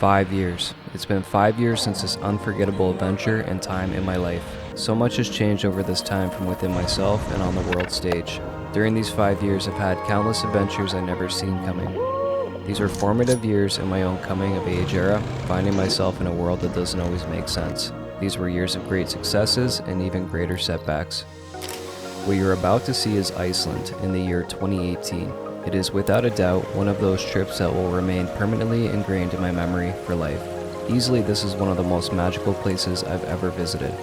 5 years. It's been 5 years since this unforgettable adventure and time in my life. So much has changed over this time from within myself and on the world stage. During these 5 years, I've had countless adventures I never seen coming. These were formative years in my own coming of age era, finding myself in a world that doesn't always make sense. These were years of great successes and even greater setbacks. What you're about to see is Iceland in the year 2018. It is without a doubt one of those trips that will remain permanently ingrained in my memory for life. Easily, this is one of the most magical places I've ever visited.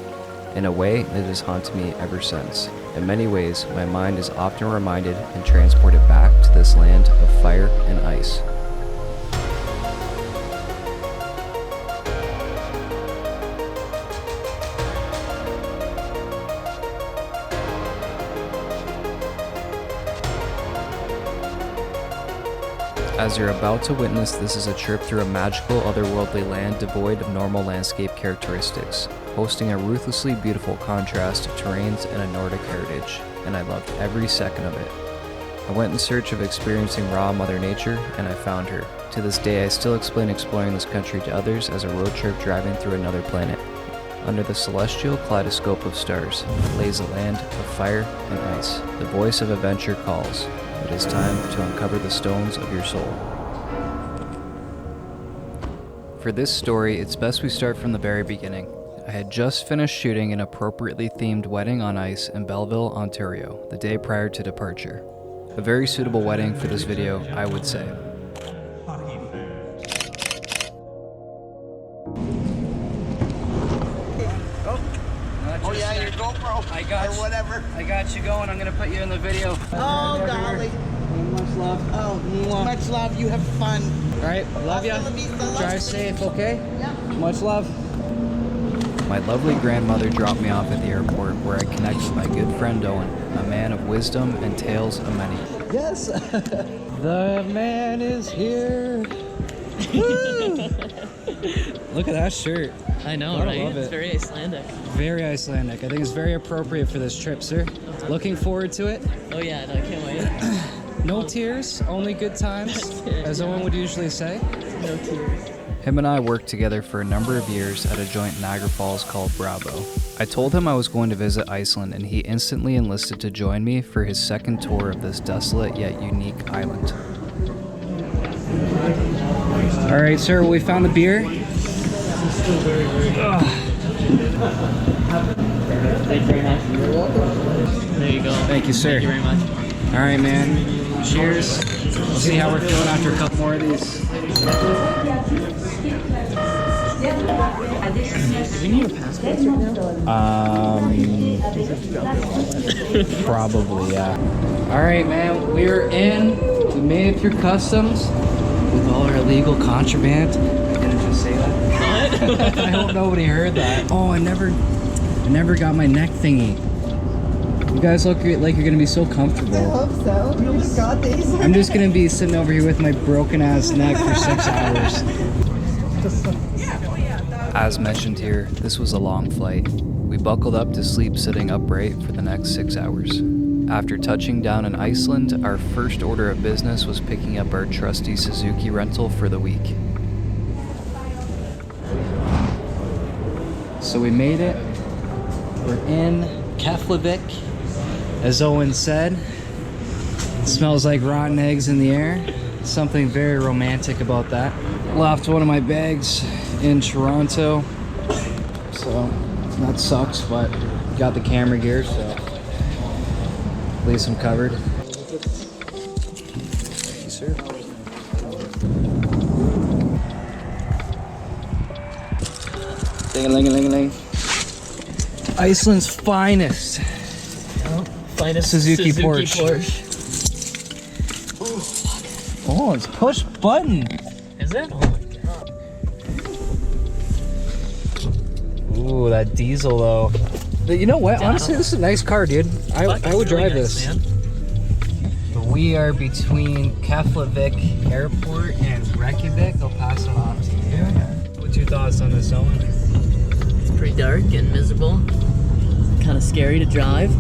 In a way, it has haunted me ever since. In many ways, my mind is often reminded and transported back to this land of fire and ice. As you're about to witness, this is a trip through a magical, otherworldly land devoid of normal landscape characteristics, hosting a ruthlessly beautiful contrast of terrains and a Nordic heritage, and I loved every second of it. I went in search of experiencing raw Mother Nature, and I found her. To this day, I still explain exploring this country to others as a road trip driving through another planet. Under the celestial kaleidoscope of stars lays a land of fire and ice. The voice of adventure calls. It is time to uncover the stones of your soul. For this story, it's best we start from the very beginning. I had just finished shooting an appropriately themed wedding on ice in Belleville, Ontario, the day prior to departure. A very suitable wedding for this video, I would say. Oh yeah, your GoPro or whatever. I got you going. I'm gonna put you in the video. Oh golly. Much love. Oh, much love. You have fun. All right, love ya. Drive safe, okay? Yeah. Much love. My lovely grandmother dropped me off at the airport where I connected with my good friend Owen, a man of wisdom and tales of many. Yes. The man is here. Look at that shirt. I know, I right? love it. It's very Icelandic. Very Icelandic. I think it's very appropriate for this trip, sir. Looking forward to it. Oh yeah, no, I can't wait. No tears, only good times, as Owen would usually say. No tears. Him and I worked together for a number of years at a joint Niagara Falls called Bravo. I told him I was going to visit Iceland, and he instantly enlisted to join me for his second tour of this desolate yet unique island. All right, sir, we found the beer. Thank you very much. You're welcome. There you go. Thank you, sir. Thank you very much. All right, man. Cheers. We'll see how we're feeling after a couple more of these. Do we need a passport right now? Probably, yeah. All right, man. We're in. We made it through customs with all our illegal contraband. I didn't just say that. What? I hope nobody heard that. Oh, I never got my neck thingy. You guys look like you're gonna be so comfortable. I hope so. You just got these. I'm just gonna be sitting over here with my broken ass neck for 6 hours. As mentioned here, this was a long flight. We buckled up to sleep sitting upright for the next 6 hours. After touching down in Iceland, our first order of business was picking up our trusty Suzuki rental for the week. So we made it. We're in Keflavik. As Owen said, it smells like rotten eggs in the air. Something very romantic about that. Left one of my bags in Toronto, so that sucks, but got the camera gear, so at least I'm covered. Thank you, sir. Ding-a-ling-a-ling-a-ling. Iceland's finest. Finest Suzuki Porsche. Oh, it's push button. Is it? Oh my god. Ooh, that diesel though. But you know what? Honestly, this is a nice car, dude. I would drive this. Man. But we are between Keflavik Airport and Reykjavik. I'll pass it off to you. What's your thoughts on this, Owen? It's pretty dark and miserable. Kind of scary to drive.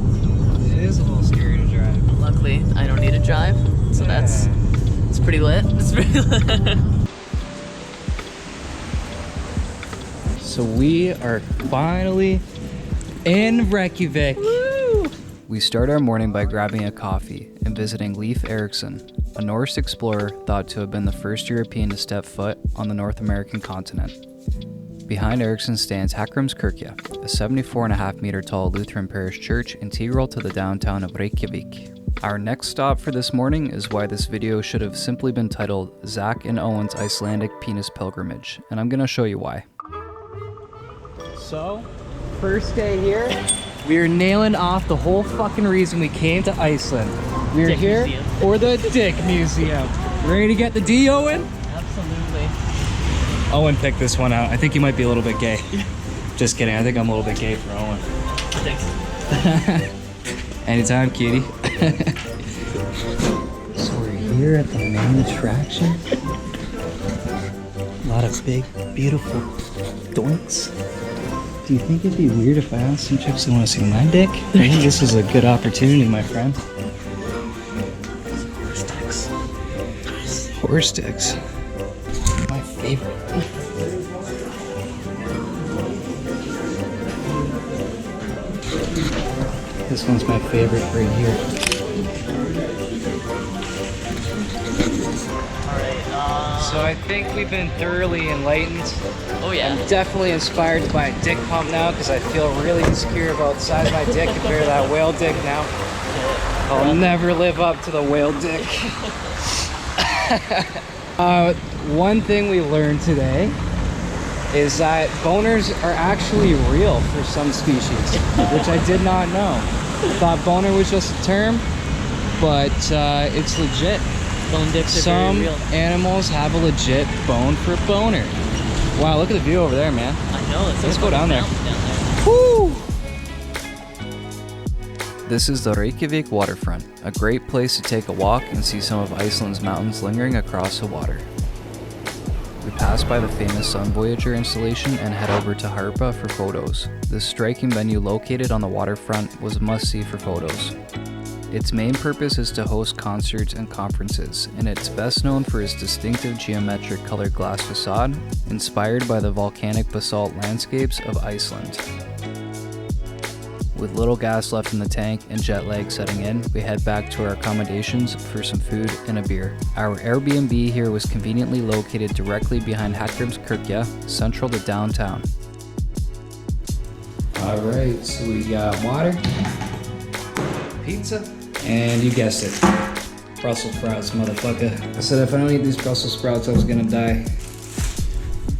It is a little scary to drive. Luckily, I don't need to drive, so it's pretty lit. It's pretty lit. So we are finally in Reykjavik. Woo! We start our morning by grabbing a coffee and visiting Leif Erikson, a Norse explorer thought to have been the first European to step foot on the North American continent. Behind Eriksson stands Hallgrímskirkja, a 74.5 meter tall Lutheran parish church integral to the downtown of Reykjavik. Our next stop for this morning is why this video should have simply been titled Zach and Owen's Icelandic Penis Pilgrimage, and I'm gonna show you why. So, first day here, we're nailing off the whole fucking reason we came to Iceland. We're Dick here Museum. for the Dick Museum. Ready to get the D, Owen? Absolutely. Owen picked this one out. I think he might be a little bit gay. Just kidding, I think I'm a little bit gay for Owen. Thanks. Anytime, cutie. So we're here at the main attraction. A lot of big, beautiful doinks. Do you think it'd be weird if I asked some chicks who want to see my dick? I think this is a good opportunity, my friend. Horse dicks. Horse dicks. My favorite. This one's my favorite right here. So I think we've been thoroughly enlightened. Oh yeah. I'm definitely inspired to buy a dick pump now because I feel really insecure about the size of my dick compared to that whale dick now. I'll never live up to the whale dick. One thing we learned today is that boners are actually real for some species, which I did not know. Thought boner was just a term, but it's legit. Bone dips are Some very real. animals have a legit bone for boner. Wow, look at the view over there, man. I know. It's Let's go down there. Woo! This is the Reykjavik waterfront, a great place to take a walk and see some of Iceland's mountains lingering across the water. We pass by the famous Sun Voyager installation and head over to Harpa for photos. This striking venue located on the waterfront was a must-see for photos. Its main purpose is to host concerts and conferences, and it's best known for its distinctive geometric colored glass facade, inspired by the volcanic basalt landscapes of Iceland. With little gas left in the tank and jet lag setting in, we head back to our accommodations for some food and a beer. Our Airbnb here was conveniently located directly behind Hallgrímskirkja, central to downtown. Alright, so we got water, pizza, and you guessed it, Brussels sprouts, motherfucker. I said if I don't eat these Brussels sprouts, I was gonna die.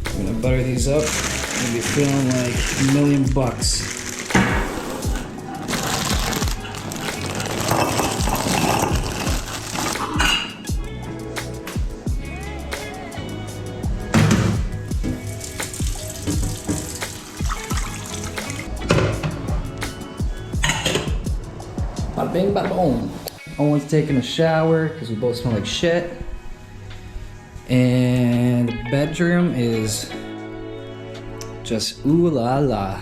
I'm gonna butter these up. I'm gonna be feeling like $1,000,000. Bada bing, bada boom. Owen's taking a shower because we both smell like shit. And the bedroom is just ooh la la.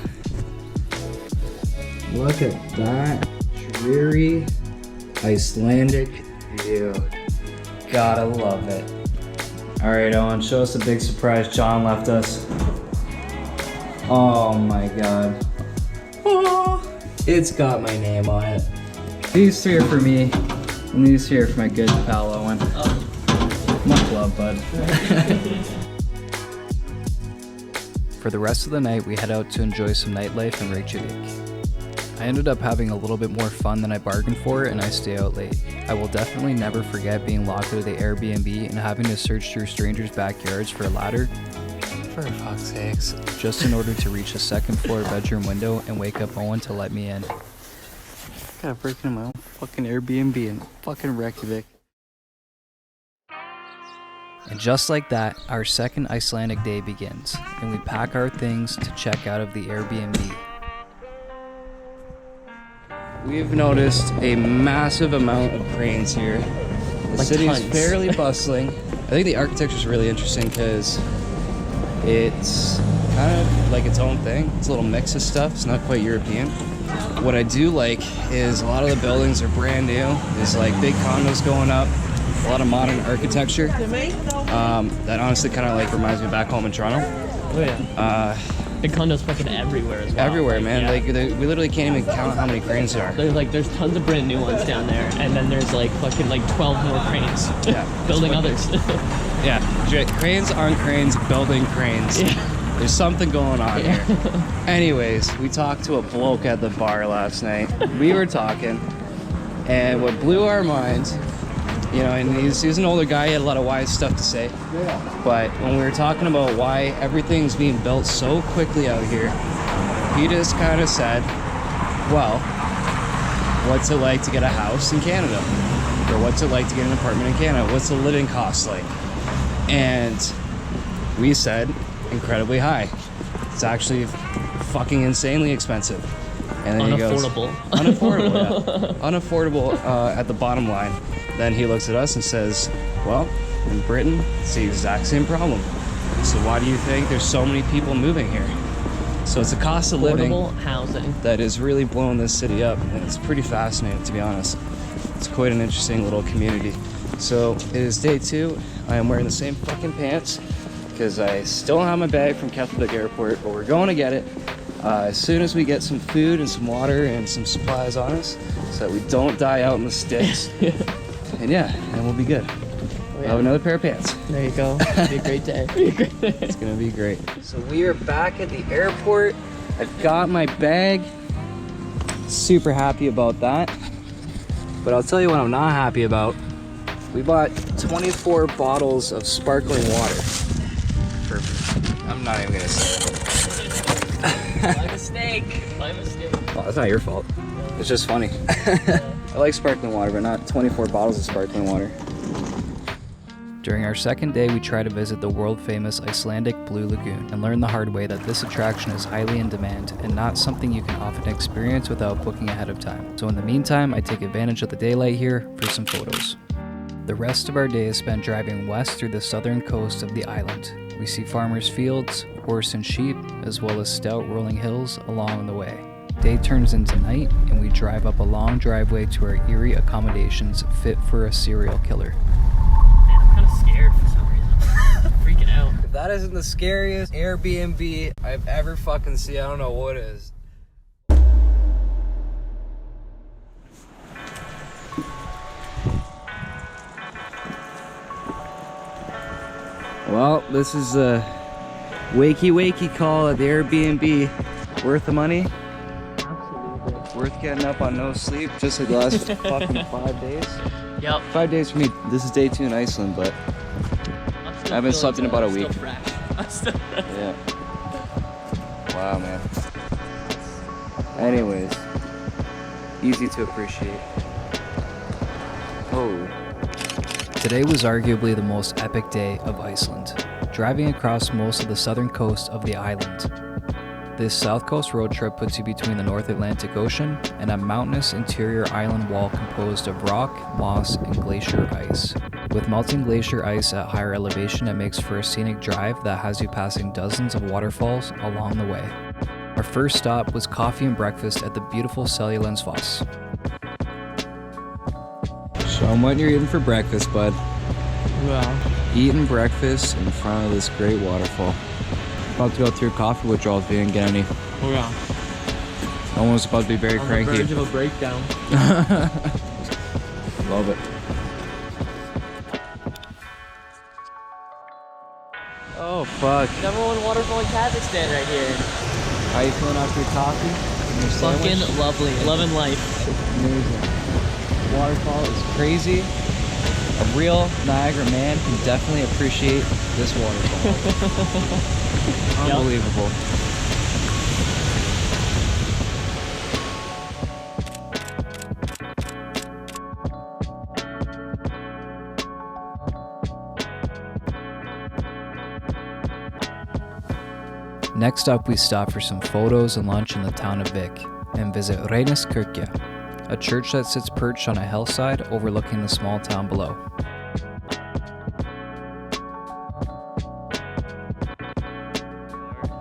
Look at that dreary Icelandic view. Gotta love it. All right, Owen, show us the big surprise John left us. Oh my God. Oh, it's got my name on it. These three are for me, and these three are for my good pal Owen. Much love, bud. For the rest of the night, we head out to enjoy some nightlife in Reykjavik. I ended up having a little bit more fun than I bargained for, and I stay out late. I will definitely never forget being locked out of the Airbnb and having to search through strangers' backyards for a ladder, for fuck's sakes, just in order to reach a second floor bedroom window and wake up Owen to let me in. Gotta break into my own fucking Airbnb in fucking Reykjavik. And just like that, our second Icelandic day begins, and we pack our things to check out of the Airbnb. We've noticed a massive amount of cranes here. The Like city is tons. fairly bustling. I think the architecture is really interesting because it's kind of like its own thing. It's a little mix of stuff. It's not quite European. What I do like is a lot of the buildings are brand new. There's like big condos going up, a lot of modern architecture. That honestly kind of like reminds me back home in Toronto. Oh yeah. The condos fucking everywhere as well. Everywhere, man. Yeah. Like we literally can't even count how many cranes there are. There's tons of brand new ones down there, and then there's like fucking like 12 more cranes. Yeah. Building others. Yeah. Cranes on cranes building cranes. Yeah. There's something going on here. Anyways, we talked to a bloke at the bar last night. We were talking, and what blew our minds, you know, and he's an older guy, he had a lot of wise stuff to say. But when we were talking about why everything's being built so quickly out here, he just kind of said, well, what's it like to get a house in Canada? Or what's it like to get an apartment in Canada? What's the living cost like? And we said, incredibly high. It's actually fucking insanely expensive. And then he goes, unaffordable, yeah. Unaffordable at the bottom line. Then he looks at us and says, well, in Britain, it's the exact same problem. So why do you think there's so many people moving here? So it's a cost of living housing that is really blowing this city up. And it's pretty fascinating, to be honest. It's quite an interesting little community. So it is day 2. I am wearing the same fucking pants because I still don't have my bag from Keflavik Airport, but we're going to get it as soon as we get some food and some water and some supplies on us so that we don't die out in the sticks. And yeah, and we'll be good. Oh, yeah. I'll have another pair of pants. There you go. It'll be a great day. It's gonna be great. So we are back at the airport. I've got my bag. Super happy about that. But I'll tell you what I'm not happy about. We bought 24 bottles of sparkling water. I'm not even gonna say it. My mistake. My mistake. Well, it's not your fault. It's just funny. I like sparkling water, but not 24 bottles of sparkling water. During our second day, we try to visit the world-famous Icelandic Blue Lagoon and learn the hard way that this attraction is highly in demand and not something you can often experience without booking ahead of time. So in the meantime, I take advantage of the daylight here for some photos. The rest of our day is spent driving west through the southern coast of the island. We see farmers' fields, horse and sheep, as well as stout rolling hills along the way. Day turns into night, and we drive up a long driveway to our eerie accommodations fit for a serial killer. Man, I'm kind of scared for some reason. Freaking out. If that isn't the scariest Airbnb I've ever fucking seen, I don't know what is. Well, this is a wakey call at the Airbnb. Worth the money? Absolutely. Worth getting up on no sleep, just like the last fucking 5 days. Yep. 5 days for me. This is day 2 in Iceland, but I haven't slept in about a week. I'm still fresh. Yeah. Wow, man. Anyways, easy to appreciate. Oh. Today was arguably the most epic day of Iceland, driving across most of the southern coast of the island. This south coast road trip puts you between the North Atlantic Ocean and a mountainous interior island wall composed of rock, moss, and glacier ice. With melting glacier ice at higher elevation, it makes for a scenic drive that has you passing dozens of waterfalls along the way. Our first stop was coffee and breakfast at the beautiful Seljalandsfoss. Show 'em what you're eating for breakfast, bud. Wow. Eating breakfast in front of this great waterfall. About to go through coffee withdrawals if you didn't get any. Oh yeah. Owen was supposed to be very On cranky. the verge of a breakdown. Love it. Oh fuck. Number 1 waterfall in Kazakhstan right here. How you feeling after your coffee? And your Fucking sandwich? lovely. Loving life. Amazing. Waterfall is crazy. A real Niagara man can definitely appreciate this waterfall. Unbelievable. Next up, we stop for some photos and lunch in the town of Vik and visit Reyniskirkja, a church that sits perched on a hillside overlooking the small town below.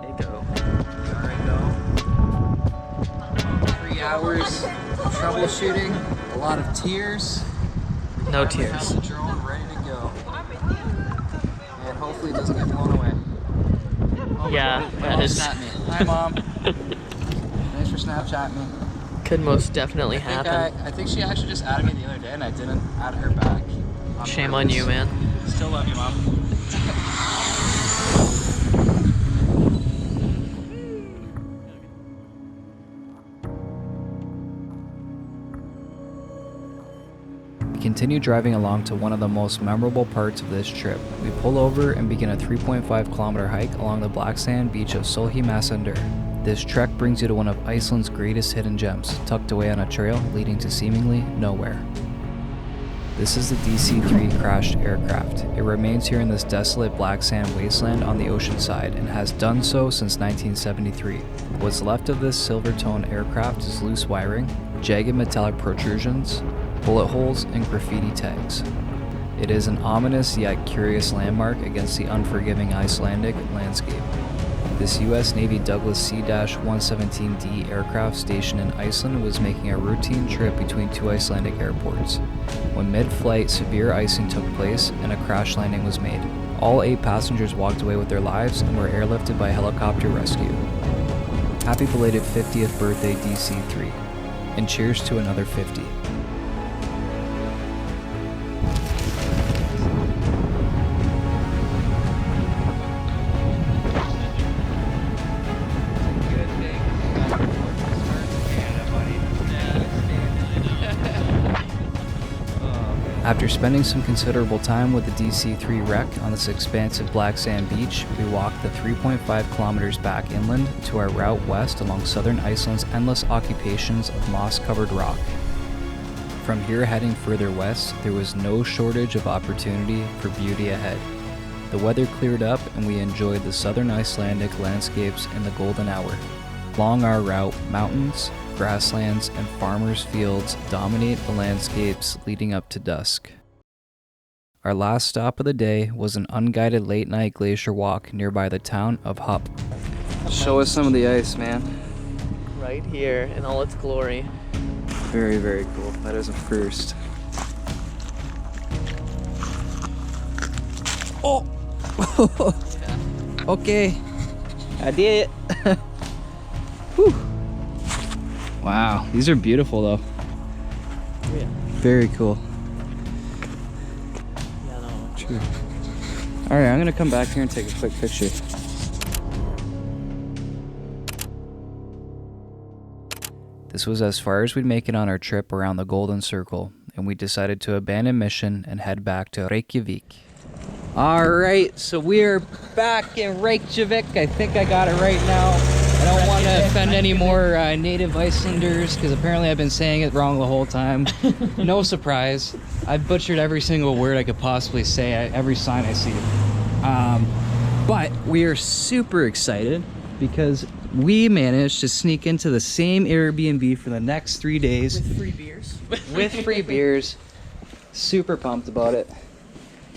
There you go. 3 hours of troubleshooting, a lot of tears. No We tears. have the drone ready to go. And hopefully it doesn't get blown away. Yeah, My that mom is, snapped me. Hi, Mom. Thanks for Snapchatting me. could most definitely happen. I think she actually just added me the other day and I didn't add her back. Shame on you, man. Still love you, Mom. We continue driving along to one of the most memorable parts of this trip. We pull over and begin a 3.5 kilometer hike along the black sand beach of Solhimasandur. This trek brings you to one of Iceland's greatest hidden gems, tucked away on a trail leading to seemingly nowhere. This is the DC-3 crashed aircraft. It remains here in this desolate black sand wasteland on the ocean side and has done so since 1973. What's left of this silver-toned aircraft is loose wiring, jagged metallic protrusions, bullet holes, and graffiti tags. It is an ominous yet curious landmark against the unforgiving Icelandic landscape. This US Navy Douglas C-117D aircraft stationed in Iceland was making a routine trip between two Icelandic airports when mid-flight severe icing took place and a crash landing was made. All 8 passengers walked away with their lives and were airlifted by helicopter rescue. Happy belated 50th birthday DC-3, and cheers to another 50. After spending some considerable time with the DC-3 wreck on this expansive black sand beach, we walked the 3.5 kilometers back inland to our route west along southern Iceland's endless occupations of moss-covered rock. From here heading further west, there was no shortage of opportunity for beauty ahead. The weather cleared up and we enjoyed the southern Icelandic landscapes in the golden hour. Along our route, mountains, grasslands, and farmers' fields dominate the landscapes leading up to dusk. Our last stop of the day was an unguided late-night glacier walk nearby the town of Hup. Show us some of the ice, man. Right here in all its glory. Very, very cool. That is a first. Oh! Okay. I did it. Whew. Wow, these are beautiful though. Yeah. Very cool. Yeah, no. True. All right, I'm gonna come back here and take a quick picture. This was as far as we'd make it on our trip around the Golden Circle, and we decided to abandon mission and head back to Reykjavik. All right, so we're back in Reykjavik. I think I got it right now. I don't want to offend any more native Icelanders because apparently I've been saying it wrong the whole time. No surprise. I've butchered every single word I could possibly say, every sign I see. But we are super excited because we managed to sneak into the same Airbnb for the next 3 days. With free beers. With free beers. Super pumped about it.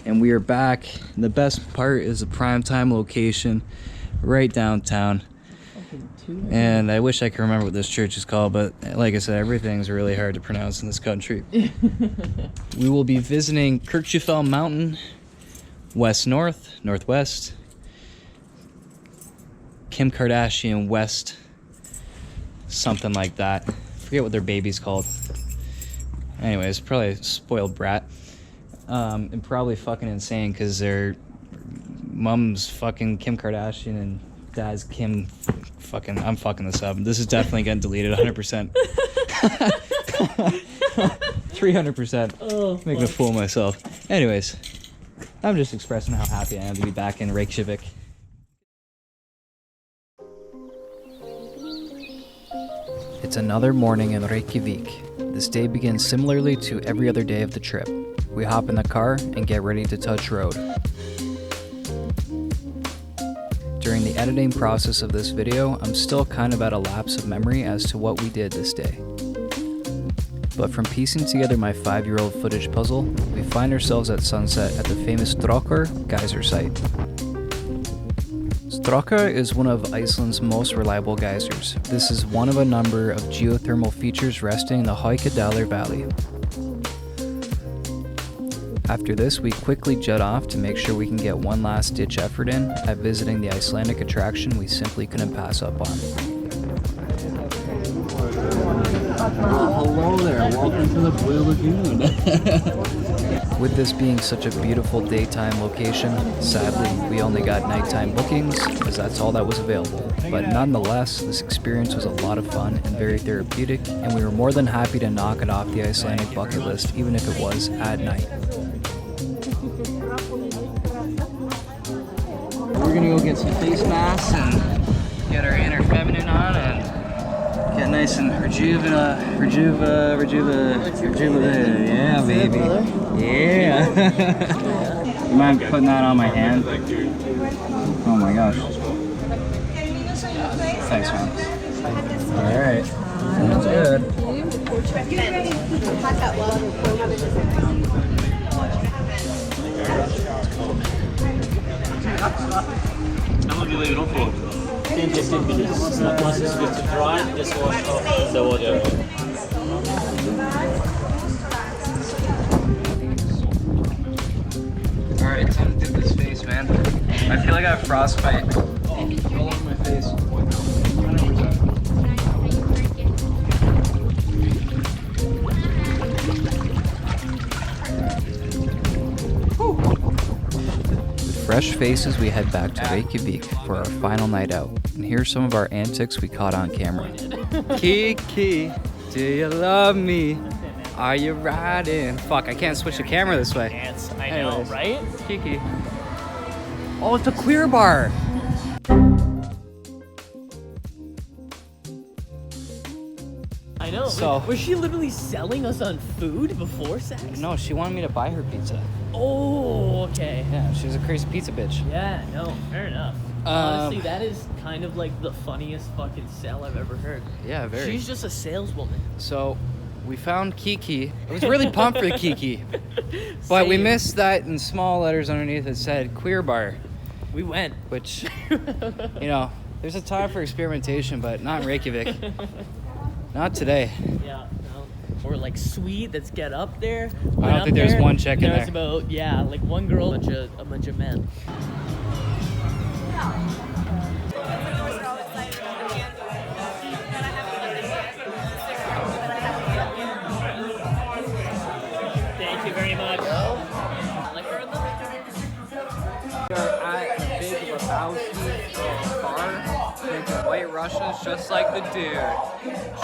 And we are back. The best part is the primetime location right downtown. And I wish I could remember what this church is called, but like I said, everything's really hard to pronounce in this country. We will be visiting Kirkjufell Mountain, west-north, northwest, Kim Kardashian West, something like that. Forget what their baby's called. Anyways, probably a spoiled brat. And probably fucking insane because their mom's fucking Kim Kardashian and dad's Kim fucking, I'm fucking this up. This is definitely getting deleted 100%. 300%. Oh, Making a fool of myself. Anyways, I'm just expressing how happy I am to be back in Reykjavik. It's another morning in Reykjavik. This day begins similarly to every other day of the trip. We hop in the car and get ready to touch road. During the editing process of this video, I'm still kind of at a lapse of memory as to what we did this day. But from piecing together my 5-year-old footage puzzle, we find ourselves at sunset at the famous Strókar geyser site. Strókar is one of Iceland's most reliable geysers. This is one of a number of geothermal features resting in the Haukadalur Valley. After this, we quickly jet off to make sure we can get one last ditch effort in at visiting the Icelandic attraction we simply couldn't pass up on. Hello there, welcome to the Blue Lagoon. With this being such a beautiful daytime location, sadly, we only got nighttime bookings because that's all that was available. But nonetheless, this experience was a lot of fun and very therapeutic, and we were more than happy to knock it off the Icelandic bucket list, even if it was at night. We're gonna go get some face masks and get our inner feminine on and get nice and yeah, baby. Yeah. You mind putting that on my hand? Oh my gosh. Thanks, man. Alright. Sounds good. How long do you leave it on for? 10 to 15 minutes. Once it's good to dry, just wash off the water. Alright, time to do this face, man. I feel like I have frostbite all over my face. 100%. With fresh faces, we head back to Reykjavik for our final night out. And here's some of our antics we caught on camera. Kiki, do you love me? Are you riding? Fuck, I can't switch the camera this way. Ants, I know, Anyways. right? Kiki. Oh, it's a queer bar. I know. So- was she literally selling us on food before sex? No, she wanted me to buy her pizza. Oh, okay. Yeah, she was a crazy pizza bitch. Yeah, no, fair enough. Honestly, that is kind of like the funniest fucking sell I've ever heard. Yeah, very. She's just a saleswoman. So, we found Kiki. I was really pumped for the Kiki. But we Same. missed that in small letters underneath it said queer bar, We went. which, you know, there's a time for experimentation, but not in Reykjavik. Not today. Yeah, no. Or like sweet that's get up there. I don't think there's one chick in There's there. about, yeah, like one girl, a bunch of men. Thank you very much. We are at the Big Lebowski bar, drinking White Russians just like the dude.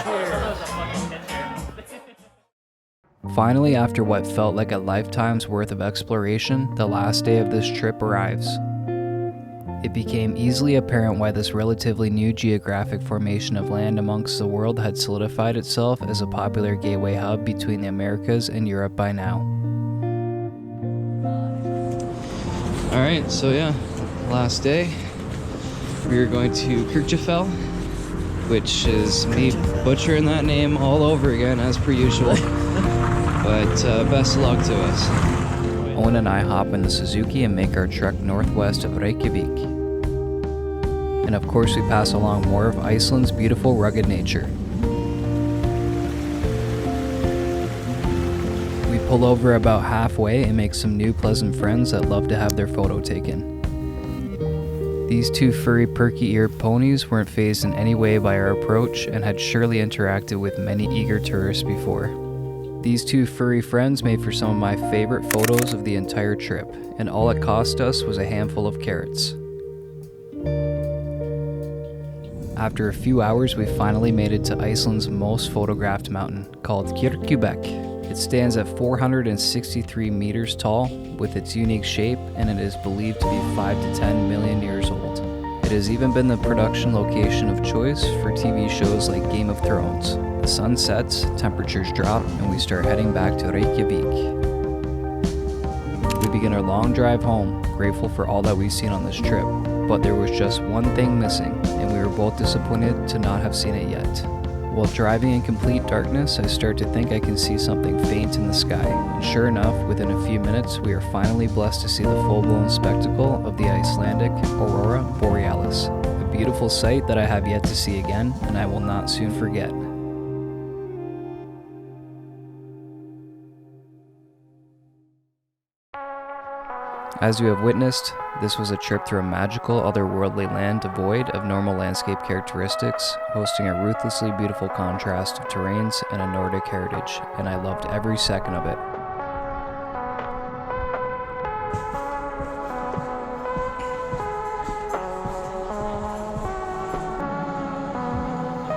Cheers. Finally, after what felt like a lifetime's worth of exploration, the last day of this trip arrives. It became easily apparent why this relatively new geographic formation of land amongst the world had solidified itself as a popular gateway hub between the Americas and Europe by now. Alright, so yeah, last day. We are going to Kirkjafell, which is me butchering that name all over again as per usual. But best of luck to us. Owen and I hop in the Suzuki and make our trek northwest of Reykjavik. And of course we pass along more of Iceland's beautiful rugged nature. We pull over about halfway and make some new pleasant friends that love to have their photo taken. These two furry perky-eared ponies weren't fazed in any way by our approach and had surely interacted with many eager tourists before. These two furry friends made for some of my favorite photos of the entire trip, and all it cost us was a handful of carrots. After a few hours, we finally made it to Iceland's most photographed mountain, called Keflavik. It stands at 463 meters tall, with its unique shape, and it is believed to be 5 to 10 million years old. It has even been the production location of choice for TV shows like Game of Thrones. The sun sets, temperatures drop, and we start heading back to Reykjavik. We begin our long drive home, grateful for all that we've seen on this trip, but there was just one thing missing, and we were both disappointed to not have seen it yet. While driving in complete darkness, I start to think I can see something faint in the sky, and sure enough, within a few minutes, we are finally blessed to see the full-blown spectacle of the Icelandic Aurora Borealis, a beautiful sight that I have yet to see again, and I will not soon forget. As you have witnessed, this was a trip through a magical, otherworldly land devoid of normal landscape characteristics, hosting a ruthlessly beautiful contrast of terrains and a Nordic heritage, and I loved every second of it.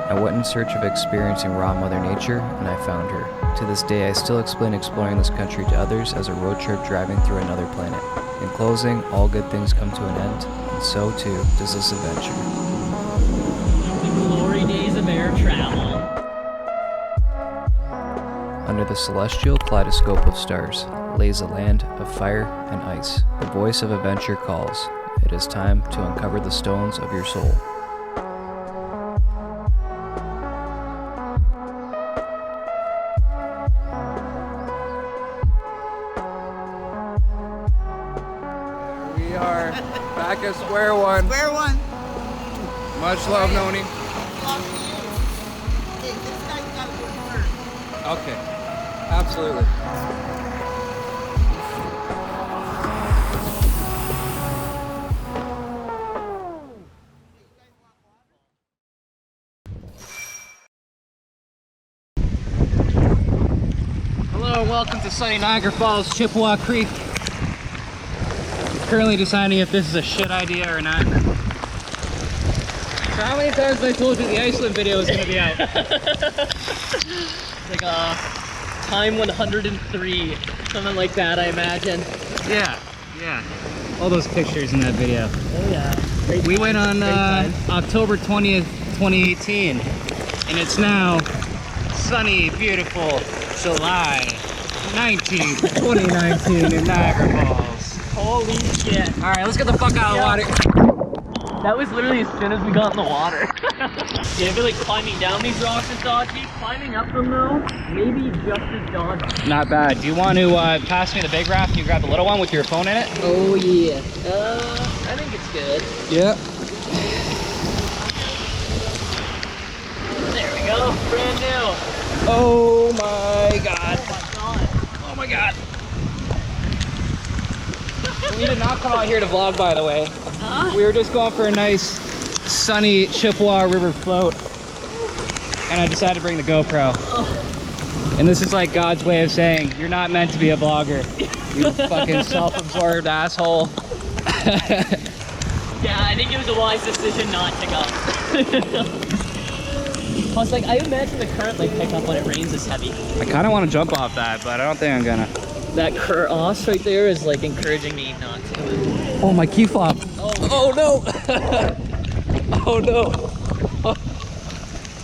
I went in search of experiencing raw Mother Nature, and I found her. To this day, I still explain exploring this country to others as a road trip driving through another planet. In closing, all good things come to an end, and so too does this adventure. The glory days of air travel. Under the celestial kaleidoscope of stars lays a land of fire and ice. The voice of adventure calls. It is time to uncover the stones of your soul. We are back at square one. Square one. Much love, Noni. Love to you. Hey, this guy's got to work first. Okay, absolutely. Hello, welcome to sunny Niagara Falls, Chippewa Creek. Currently deciding if this is a shit idea or not. So how many times have I told you the Iceland video is going to be out? Like time 103, something like that, I imagine. Yeah. All those pictures in that video. Oh yeah. We went on October 20th, 2018, and it's now sunny, beautiful July 19th, 2019 in Niagara Falls. Holy shit. All right, let's get the fuck out of the water. That was literally as soon as we got in the water. Yeah, I feel like climbing down these rocks is dodgy. Climbing up them though, maybe just as dodgy. Not bad. Do you want to pass me the big raft? You grab the little one with your phone in it? Oh yeah. I think it's good. Yeah. There we go, brand new. Oh my god. Oh my god. We did not come out here to vlog, by the way. We were just going for a nice sunny Chippewa River float, and I decided to bring the GoPro. And this is like God's way of saying, you're not meant to be a vlogger. You fucking self-absorbed asshole. Yeah, I think it was a wise decision not to go. Plus, like, I imagine the current like pick up when it rains is heavy. I kind of want to jump off that, but I don't think I'm gonna. That cross right there is like encouraging me not to. Oh, my key fob. Oh no. Oh no. Oh.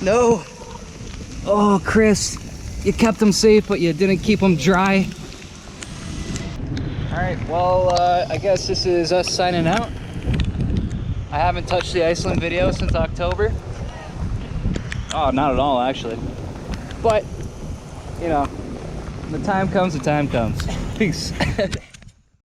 No. Oh, Chris, you kept them safe, but you didn't keep them dry. All right, well, I guess this is us signing out. I haven't touched the Iceland video since October. Oh, not at all, actually. But, you know, when the time comes, the time comes. Peace.